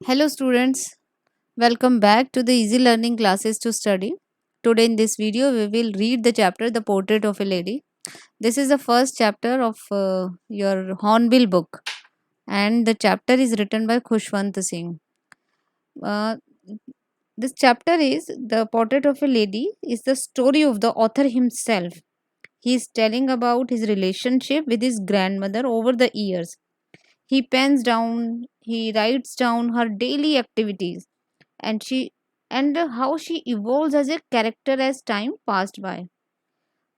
Hello, students. Welcome back to the Easy Learning Classes to Study. Today, in this video, we will read the chapter The Portrait of a Lady. This is the first chapter of your Hornbill book, and the chapter is written by Khushwant Singh. Uh, this chapter is The Portrait of a Lady, is the story of the author himself. He is telling about his relationship with his grandmother over the years. He writes down her daily activities and how she evolves as a character as time passed by.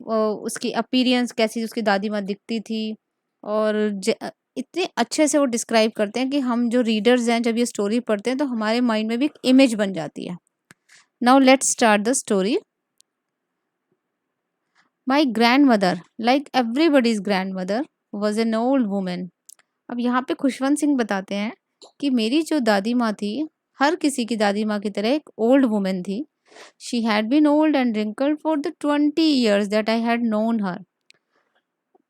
उसकी appearance कैसी उसकी दादी माँ दिखती थी और इतने अच्छे से वो डिस्क्राइब करते हैं कि हम जो रीडर्स हैं जब ये स्टोरी पढ़ते हैं तो हमारे माइंड में भी एक इमेज बन जाती है. Now let's start the story. My grand mother like everybody's grand mother was an old women. अब यहाँ पे खुशवंत सिंह बताते हैं कि मेरी जो दादी माँ थी हर किसी की दादी माँ की तरह एक ओल्ड वुमेन थी. She had been old and wrinkled for the 20 years that I had known her.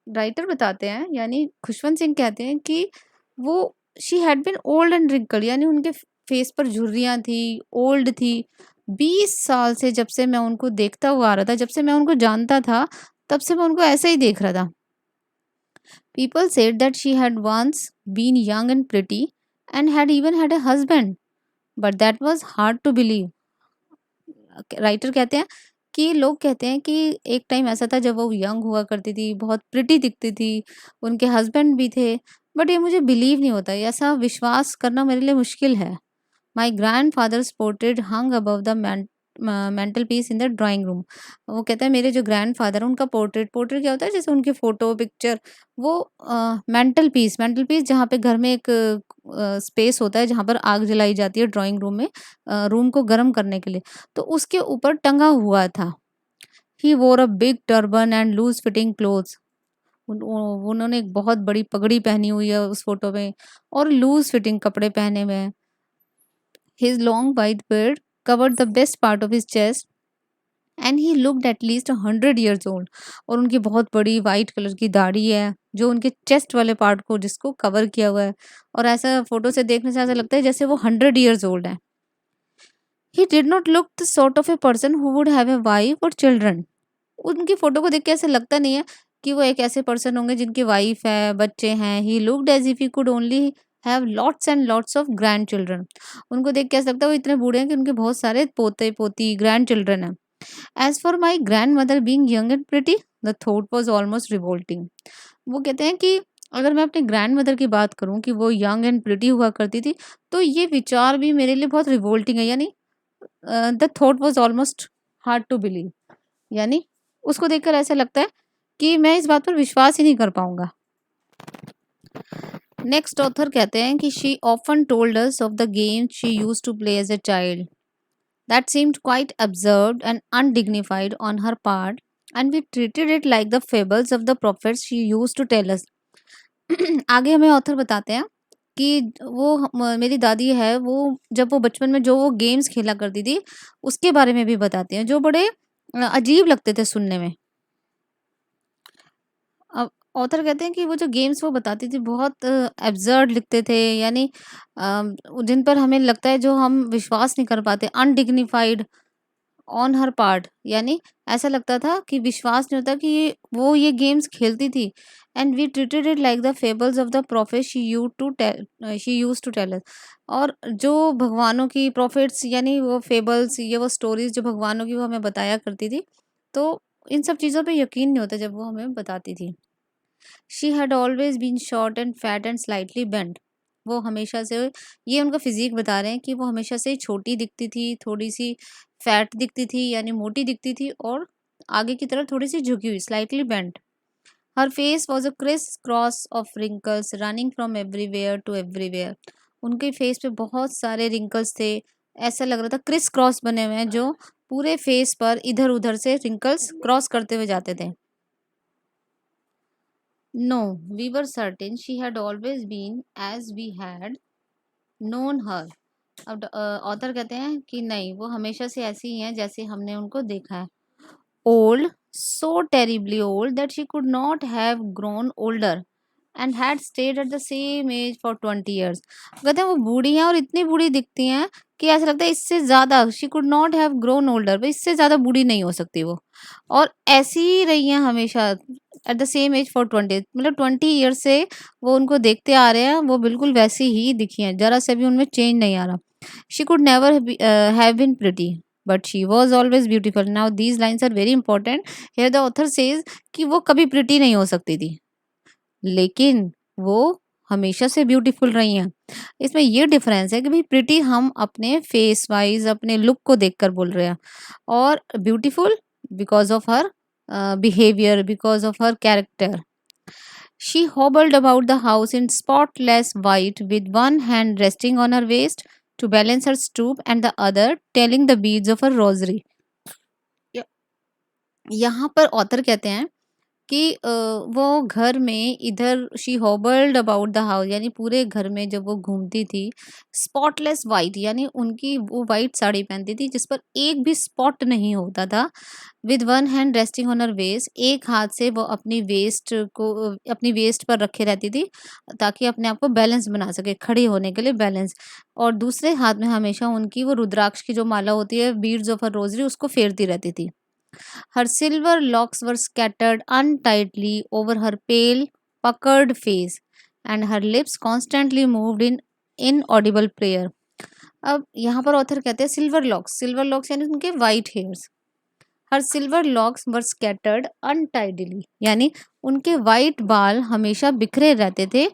Writer बताते हैं यानी खुशवंत सिंह कहते हैं कि वो she had been old and wrinkled यानी उनके फेस पर झुर्रियाँ थी, ओल्ड थी. 20 साल से जब से मैं उनको देखता हुआ आ रहा था, जब से मैं उनको जानता था तब से मैं उनको ऐसे ही देख रहा था. People said that she had once been young and pretty and had even had a husband, but that was hard to believe. Writer कहते हैं कि लोग कहते हैं कि एक टाइम ऐसा था जब वो यंग हुआ करती थी, बहुत प्रिटी दिखती थी, उनके हस्बैंड भी थे, बट ये मुझे बिलीव नहीं होता, ऐसा विश्वास करना मेरे लिए मुश्किल है. My grandfather's portrait hung above the mantelpiece in the drawing room. वो कहता है मेरे जो ग्रैंडफादर हैं उनका पोर्ट्रेट क्या होता है जैसे उनकी फोटो पिक्चर वो मेंटल पीस जहाँ पे घर में एक स्पेस होता है जहाँ पर आग जलाई जाती है ड्राइंग रूम में, रूम को गर्म करने के लिए, तो उसके ऊपर टंगा हुआ था. He wore a big turban and loose fitting clothes. उन्होंने एक बहुत बड़ी पगड़ी पहनी हुई है उस फोटो में और लूज फिटिंग कपड़े पहने हुए हैं. His long white beard covered the best part of his chest and he looked at least 100 years old. और उनकी बहुत बड़ी वाइट कलर की दाढ़ी है जो उनके चेस्ट वाले पार्ट को जिसको कवर किया हुआ है और ऐसा फोटो से देखने से ऐसा लगता है जैसे वो 100 years old है. He did not look the sort of a person who would have a wife or children. उनकी फोटो को देख के ऐसा लगता नहीं है कि वो एक ऐसे पर्सन होंगे जिनकी वाइफ है बच्चे हैं. He looked as if he could only have lots and lots of grandchildren. उनको देख के ऐसा लगता है वो इतने बूढ़े हैं कि उनके बहुत सारे पोते पोती ग्रैंड चिल्ड्रन हैं. As for my grandmother being young and pretty the thought was almost revolting. वो कहते हैं कि अगर मैं अपने ग्रैंड मदर की बात करूं कि वो यंग एंड प्रिटी हुआ करती थी तो ये विचार भी मेरे लिए बहुत रिवोल्टिंग है. यानी the thought was almost hard to believe. यानी उसको देखकर ऐसा लगता है कि मैं इस बात पर विश्वास ही नहीं कर पाऊंगा. नेक्स्ट ऑथर कहते हैं कि she often told us of the games she used to play as a child that seemed quite absurd and undignified on her part and we treated it like the fables of the prophets she used to tell us. आगे हमें author बताते हैं कि मेरी दादी है वो जब वो बचपन में जो वो गेम्स खेला करती थी उसके बारे में भी बताते हैं जो बड़े अजीब लगते थे सुनने में. अब ऑथर कहते हैं कि वो जो गेम्स वो बताती थी बहुत एब्सर्ड लिखते थे यानी जिन पर हमें लगता है जो हम विश्वास नहीं कर पाते. अनडिग्निफाइड ऑन हर पार्ट यानी ऐसा लगता था कि विश्वास नहीं होता कि ये गेम्स खेलती थी. And we treated it like the fables of the prophet she use to tell us. और जो भगवानों की प्रॉफिट्स यानी वो फेबल्स ये वो स्टोरीज जो भगवानों की वो हमें बताया करती थी तो इन सब चीज़ों पे यकीन नहीं होता जब वो हमें बताती थी. She had always been short and fat and slightly bent. वो हमेशा से ये उनका फिजिक बता रहे हैं कि वो हमेशा से छोटी दिखती थी, थोड़ी सी फैट दिखती थी यानी मोटी दिखती थी और आगे की तरफ थोड़ी सी झुकी हुई slightly bent. Her face was a criss cross of wrinkles running from everywhere to everywhere. उनके फेस पे बहुत सारे रिंकल्स थे. ऐसा लग रहा था क्रिस क्रॉस बने हुए हैं जो पूरे फेस पर इधर उधर से रिंकल्स क्रॉस करते हुए जाते थे. No, we were certain she had always been as we had known her. अब ऑथर कहते हैं कि नहीं वो हमेशा से ऐसी ही हैं जैसे हमने उनको देखा है. Old, so terribly old that she could not have grown older and had stayed at the same age for 20 years। कहते हैं वो बूढ़ी हैं और इतनी बूढ़ी दिखती हैं कि ऐसा लगता है इससे ज़्यादा she could not have grown older, भाई इससे ज़्यादा बूढ़ी नहीं हो सकती वो। और ऐसी ही रही हैं हमेशा at the same age for 20, मतलब 20 years से वो उनको देखते आ रहे हैं, वो बिल्कुल वैसी ही दिखी हैं, ज़रा से भी उनमें चेंज नहीं आ रहा। She could never have been pretty but she was always beautiful. Now these lines are very important. Here the author says कि वो कभी प्रिटी नहीं हो सकती थी, लेकिन वो हमेशा से ब्यूटीफुल रही हैं। इसमें ये डिफरेंस है कि भाई प्रिटी हम अपने फेस वाइज अपने लुक को देखकर बोल रहे हैं, और beautiful because of her behaviour, because of her character. She hobbled about the house in spotless white with one hand resting on her waist to balance her stoop and the other telling the beads of her rosary। य- यहाँ पर author कहते हैं कि वो घर में इधर शी हॉबल्ड अबाउट द हाउस, यानी पूरे घर में जब वो घूमती थी, स्पॉटलेस वाइट, यानी उनकी वो वाइट साड़ी पहनती थी जिस पर एक भी स्पॉट नहीं होता था। With one hand resting on her waist, एक हाथ से वो अपनी वेस्ट को अपनी वेस्ट पर रखे रहती थी ताकि अपने आप को बैलेंस बना सके, खड़ी होने के लिए बैलेंस। और दूसरे हाथ में हमेशा उनकी वो रुद्राक्ष की जो माला होती है, बीड्स ऑफ हर रोजरी, उसको फेरती रहती थी। Her silver locks were scattered untidily over her pale, puckered face, and her lips constantly moved in inaudible prayer। अब यहाँ पर ऑथर कहते हैं सिल्वर लॉक्स यानी उनके वाइट हेयर्स। हर सिल्वर लॉक्स वर स्कैटर्ड अनटाइडली, यानी उनके वाइट बाल हमेशा बिखरे रहते थे,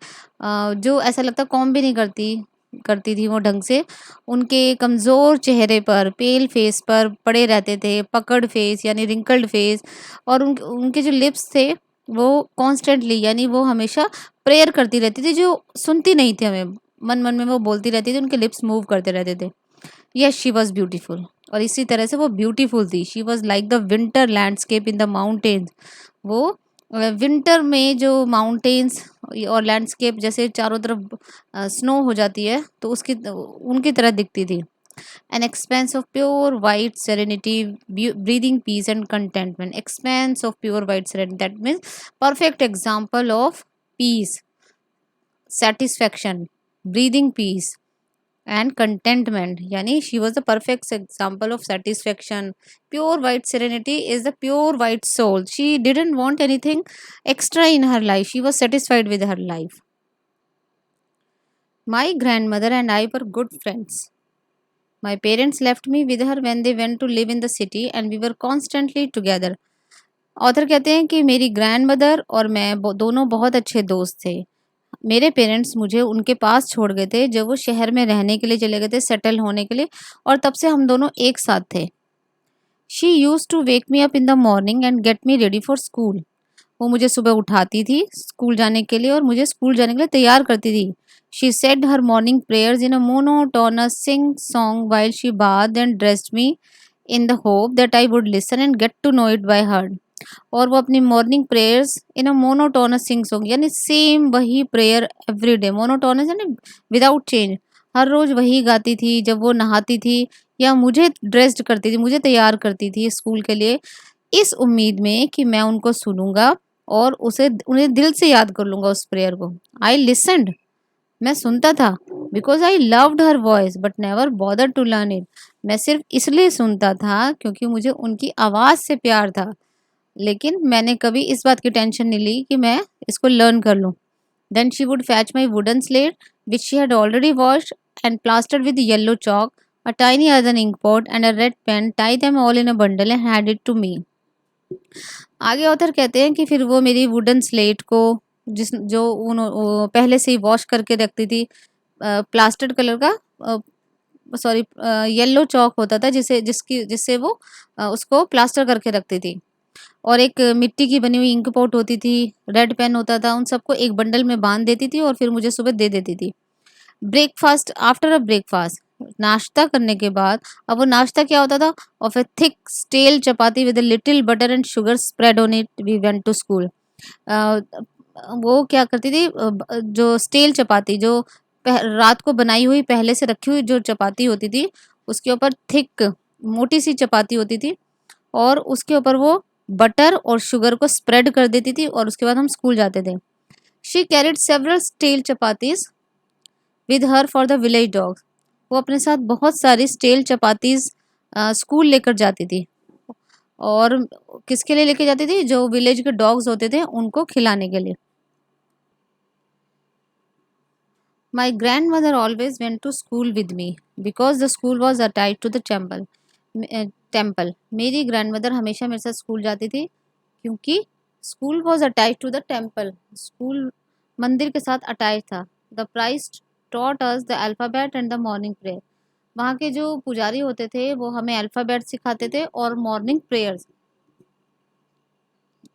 जो ऐसा लगता कॉम भी नहीं करती करती थी वो ढंग से। उनके कमज़ोर चेहरे पर, पेल फेस पर पड़े रहते थे, पकड़ फेस यानी रिंकल्ड फेस। और उनके जो लिप्स थे वो कॉन्स्टेंटली, यानी वो हमेशा प्रेयर करती रहती थी, जो सुनती नहीं थी हमें, मन मन में वो बोलती रहती थी, उनके लिप्स मूव करते रहते थे। यस शी वॉज ब्यूटीफुल, और इसी तरह से वो ब्यूटीफुल थी। She was like the winter landscape in the mountains. वो विंटर में जो माउंटेन्स और लैंडस्केप जैसे चारों तरफ स्नो हो जाती है, तो उसकी उनकी तरह दिखती थी। An expanse of pure white serenity, breathing peace and contentment. Expanse of pure white serenity, that means perfect example of peace, satisfaction, breathing peace and contentment, yani she was the perfect example of satisfaction. Pure white serenity is the pure white soul. She didn't want anything extra in her life, she was satisfied with her life. My grandmother and I were good friends. My parents left me with her when they went to live in the city and we were constantly together। Author कहते हैं कि मेरी grand mother और मैं दोनों बहुत अच्छे दोस्त थे। मेरे पेरेंट्स मुझे उनके पास छोड़ गए थे जब वो शहर में रहने के लिए चले गए थे, सेटल होने के लिए, और तब से हम दोनों एक साथ थे। She use to wake me up in the morning and get me ready for school. वो मुझे सुबह उठाती थी स्कूल जाने के लिए और मुझे स्कूल जाने के लिए तैयार करती थी। She said her morning prayers in a monotonous sing song while she bath and dressed me in the hope that I would listen and get to know it by heart. और वो अपनी morning prayers in a monotonous sing song, यानी same वही prayer every day, monotonous यानी without change, हर रोज वही गाती थी जब वो नहाती थी या मुझे ड्रेस्ड करती थी, मुझे तैयार करती थी स्कूल के लिए, इस उम्मीद में कि मैं उनको सुनूंगा और उसे उन्हें दिल से याद कर लूंगा उस प्रेयर को। आई लिसनड, मैं सुनता था, because I loved her voice but never bother to learn it. मैं सिर्फ इसलिए सुनता था क्योंकि मुझे उनकी आवाज़ से प्यार था, लेकिन मैंने कभी इस बात की टेंशन नहीं ली कि मैं इसको लर्न कर लूँ। Then she would fetch my wooden slate which she had already washed and plastered with yellow chalk, a tiny earthen ink pot and a red pen, tie them all in a bundle and hand it to me। आगे author कहते हैं कि फिर वो मेरी wooden slate को वो पहले से ही वॉश करके रखती थी, प्लास्टर्ड कलर का, सॉरी येलो चौक होता था जिससे वो उसको प्लास्टर करके रखती थी, और एक मिट्टी की बनी हुई इंक पॉट होती थी, रेड पेन होता था, उन सबको एक बंडल में बांध देती थी और फिर मुझे सुबह दे देती थी। ब्रेकफास्ट, आफ्टर अ ब्रेकफास्ट, नाश्ता करने के बाद, अब वो नाश्ता क्या होता था, of a thick stale chapati with little butter and sugar spread on it, we went to school. वो क्या करती थी, जो स्टेल चपाती, जो रात को बनाई हुई पहले से रखी हुई जो चपाती होती थी, उसके ऊपर थिक मोटी सी चपाती होती थी और उसके ऊपर वो बटर और शुगर को स्प्रेड कर देती थी और उसके बाद हम स्कूल जाते थे। She carried several steel chapatis with her for the village dogs. वो अपने साथ बहुत सारी स्टील चपातीज स्कूल लेकर जाती थी। और किसके लिए लेके जाती थी? जो विलेज के डॉग्स होते थे उनको खिलाने के लिए। My grandmother always went to school with me because the school was attached to the temple. Temple, मेरी ग्रैंडमदर हमेशा मेरे साथ स्कूल जाती थी क्योंकि school was attach to the temple. School मंदिर के साथ अटैच था। The priest taught us the alphabet and the morning prayer. वहाँ के जो पुजारी होते थे वो हमें अल्फ़ाबेट सिखाते थे और morning prayers.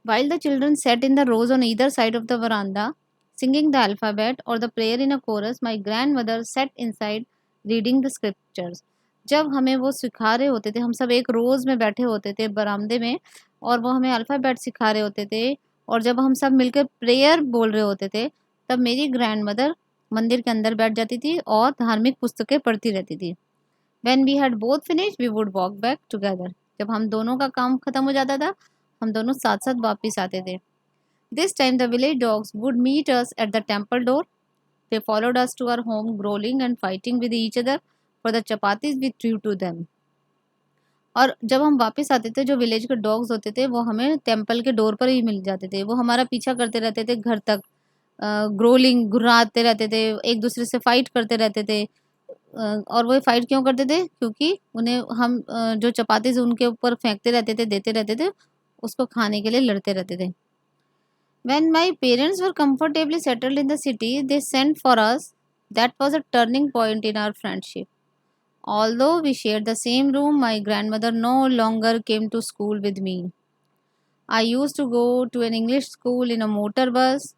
While the children sat in the rows on either side of the veranda, singing the alphabet or the prayer in a chorus, my grandmother sat inside reading the scriptures. जब हमें वो सिखा रहे होते थे, हम सब एक रोज में बैठे होते थे बरामदे में और वो हमें अल्फ़ाबेट सिखा रहे होते थे। और जब हम सब मिलकर प्रेयर बोल रहे होते थे तब मेरी ग्रैंडमदर मंदिर के अंदर बैठ जाती थी और धार्मिक पुस्तकें पढ़ती रहती थी। When we had both finished, we would walk back together. जब हम दोनों का काम खत्म हो जाता था हम दोनों साथ साथ वापिस आते थे। This time the village dogs would meet us at the temple door. They followed us to our home, growling and fighting with each other for the chapatis we threw to them. और जब हम वापस आते थे जो village के dogs होते थे वो हमें टेम्पल के डोर पर ही मिल जाते थे। वो हमारा पीछा करते रहते थे घर तक, ग्रोलिंग घुर्राते रहते थे, एक दूसरे से फाइट करते रहते थे। और वो फाइट क्यों करते थे? क्योंकि उन्हें हम जो चपातीस उनके ऊपर फेंकते रहते थे, देते रहते थे, उसको खाने के लिए लड़ते रहते थे। When my parents were comfortably settled in the city, they sent for us. That was a turning point in our friendship. Although we shared the same room, my grandmother no longer came to school with me. I used to go to an English school in a motor bus.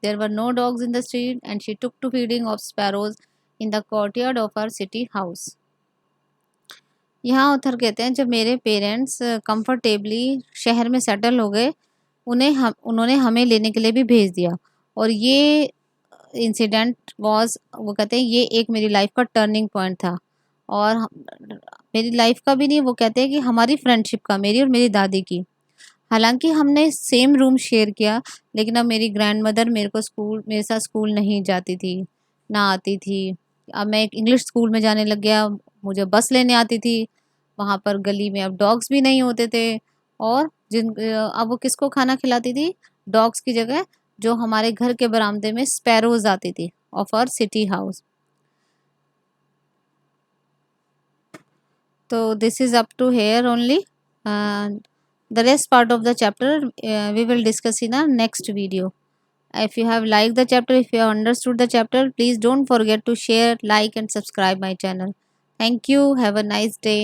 There were no dogs in the street, and she took to feeding of sparrows in the courtyard of our city house. यहाँ उधर कहते हैं जब मेरे parents comfortably शहर में settle हो गए उन्होंने हमें लेने के लिए भी भेज दिया। और ये इंसिडेंट वॉज, वो कहते हैं ये एक मेरी लाइफ का टर्निंग पॉइंट था। और मेरी लाइफ का भी नहीं, वो कहते हैं कि हमारी फ्रेंडशिप का, मेरी और मेरी दादी की। हालांकि हमने सेम रूम शेयर किया लेकिन अब मेरी ग्रैंडमदर मेरे साथ स्कूल नहीं जाती थी, ना आती थी। अब मैं एक इंग्लिश स्कूल में जाने लग गया, मुझे बस लेने आती थी। वहाँ पर गली में अब डॉग्स भी नहीं होते थे। और अब वो किसको खाना खिलाती थी? डॉग्स की जगह जो हमारे घर के बरामदे में स्पैरोज आती थी ऑफ आवर सिटी हाउस। तो this is up to here only. The rest part of the chapter we will discuss in our next video. If you have liked the chapter, if you have understood the chapter, please don't forget to share, like and subscribe my channel. Thank you. Have a nice day.